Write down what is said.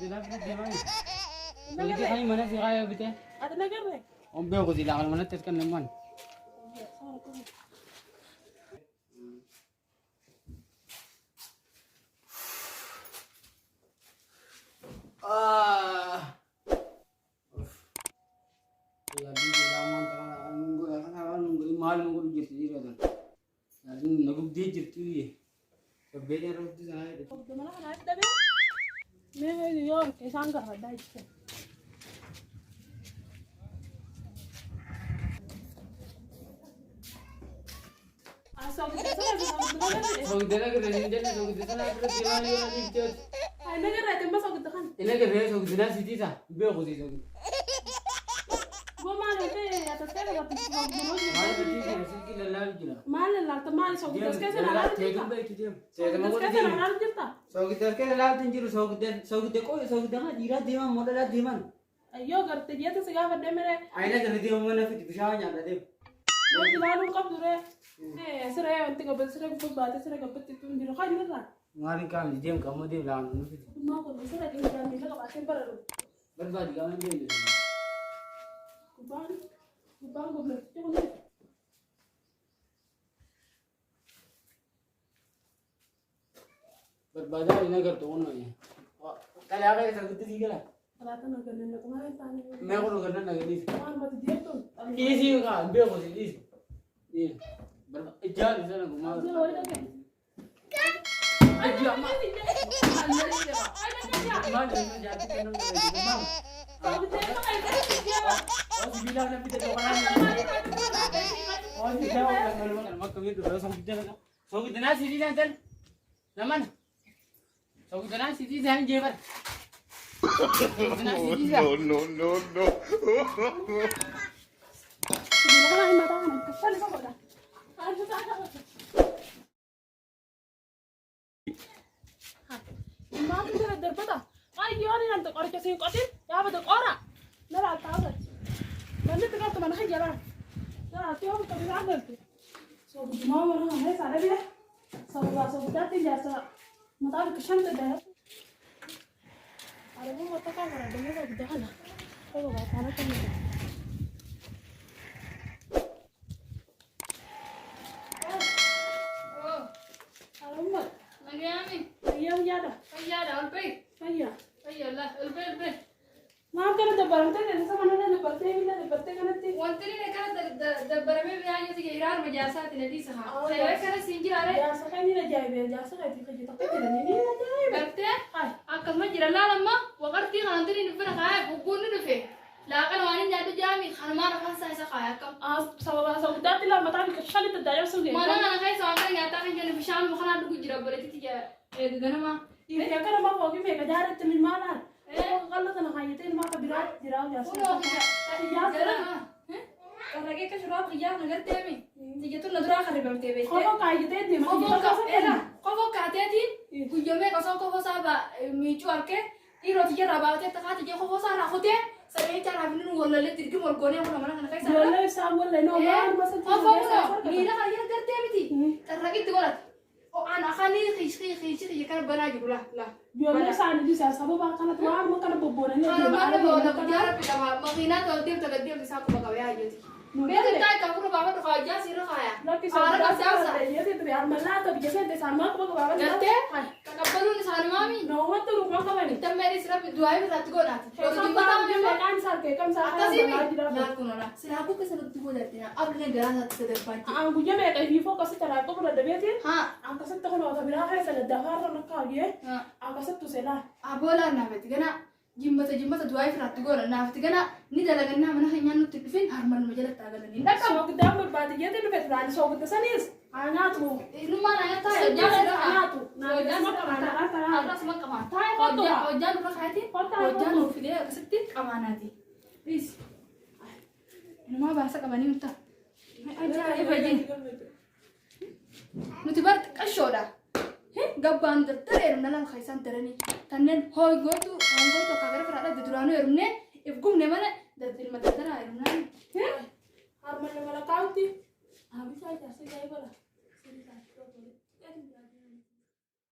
tidak dia mana? Jadi kami mana sih kaya betul? Ada negara. Om beo ko sila kalau mana tes kan naman. Ya di lama nunggu malam nunggu jadi dia kan. Jadi nunggu dia jadi dia. Kebetulan orang tu sana ada. Oh, gimana kan ada be? Mereka yo kesan kar ada itu. Asal kita So kita lagi rajin jadi so kita sana ada jalan jalan itu. Ay negara itu masa kita kan. Ini kerja so kita nasi sih sah. Beo ko sih so. Gua malu deh atas kaya waktu itu mau Mana betul sih nasi kita lalu juga. malu lah teman so kita sekarang Dia ada tegum baik dia. Saya kita mau ko sekarang dia. ada kita. So kita sekarang lalu tinjau so kita ko so kita kan ira dia mah modal dia man. Ayo gerti dia tuh segala pada mereka. Aina kerja dia mana fit bisa nyala dia. Mau dilalu kap dure. Serai nanti nggak berseri gue batas serai nggak betul itu di lokal juga. Ngarin kan dia kamu dia lalu fit. Mau kau serai tinggal dalam bilik apa sih baru. Berbagi kamu dia. Kubang gue beli cuma ni. Berbagi ini kerja ono ya. Kalau apa yang saya sih kira. Ternyata negara kemarin tanya. मैं को करना लगे नहीं Kemarin mati dia tuh. इसी का बे को दी ये बड़ा इज्जा इसे ना घुमा Dia loh itu kan. Itza मा अंदर ही लगा मा जैसे जाती करना लगे घुमा Tapi dia mah kayak dia. और बिला ने भी तो बना और क्या होगा मैं कभी तो सौ कितना सीधी जान चल नमन सौ कितना सीधी जान जेवर No. Dia mah yang mata kan. Kali kau dah. Aduh tak. Mak tu dah terpeta. Ay dia ni nanti orang kasih kotin. Ya betul orang. Nara tahu tak. Nanti tu kan teman hai jalan. Nara tiap tu kita ada tu. So mau orang hai sana dia. So dah tinggal so. Mata kesan tu dah. Ada pun mata kan ada ni tak dah lah. Kalau kat sana kan ni. Oh, Alamak. lagi apa? Iya dah. Ayah dah alpay. Iya. Ayah lah, alpay. Maaf kan ada barang tadi sama mana ada barang tadi ada barang tadi kan nanti. Wanti ni kan the berapa biaya tu irar majasa tidak di sah. Saya kan singgir ada. Ya sekarang ini aja ya, ya sekarang itu kita tak ada ini aja ya. Berarti, Hai. akan majira lah lama. Waktu kan nanti ni pernah kaya, bukan ni deh. Lakan wani jatuh jami, kan mana kan saya kaya kam. Sama udah tilah mata ni kesal itu daya sudah. Mana kan kaya sama nyata kan jadi bisa bukan ada gujira berarti tiga. Gana mah. Ini ya kan mau pergi mereka jalan temin mana. Kalau tanah kaya itu mah kebirat jirau ya. Uno kita. Ya Jalan. Orang kita sudah kerja nagar temi. Tiga tu ladra kari berarti be. kalau kaya itu dia Kau mah kau era, kau kate ti, kujame kau kau saba micu arke, iro tiga raba te tak tiga kau sara kote, saya cara bini nunggu lalu tirki mau gone orang mana kan kaisa. Jualnya sama le no masa Kau kau ni nak kaya kerja ti, terlagi tu kolat. Oh anak kan ni kisi kan benar gitu lah. Jualnya sana di sana sama bahkan tuh mau kan boboran ya. Kalau mana mau nak bicara pila makina tu dia tak dia bisa aku bawa aja ti. Bete tai kamu bawa tu kerja sih kaya. Lagi Ara sama kasih ya itu biar malah tapi biasa itu sama aku bawa. Gerte? Kakak baru ni sana mami. No, what to rumah kamu ni? Kita meri sirap dua hari satu gona. Kalau kita mau kan sarke kam sarke. Atas ini, nak kunona. Sirapu kesan tu boleh dia. Ab ni geran satu sedempat. Ang punya mereka vivo kasi tara ko pala dapat yan. Ha, Ang kasat ko na tabi na kaya sa dahar na kage. ha. Ang kasat to sila. Abola na bet. Gana jimba dua hari satu gona. Na bet gana ni dalagan na mana hanya nuti pin harman majalah tagan ni. Nak So kita mo bati yan din bet ran so kita sanis. Ana to. inu mana ya ta? So Jangan jangan ada. ana to. Na So jangan jangan ka ada. ta. Ada semua kaman. Tay ko to. Ojan udah kaya Kota, Ojan kota. lu video kesetik amanati. Please. Inu mah bahasa kamani muta. Aja ibajin. Nuti bar kashoda. Gabbaan darteeru nalan khaysan tarani. Tannen hoy goytu kagar farada dadurano erumne ifgumne mana dadil madadara erumna. Harman na malakauti. Abi sa ita sa kaya pala.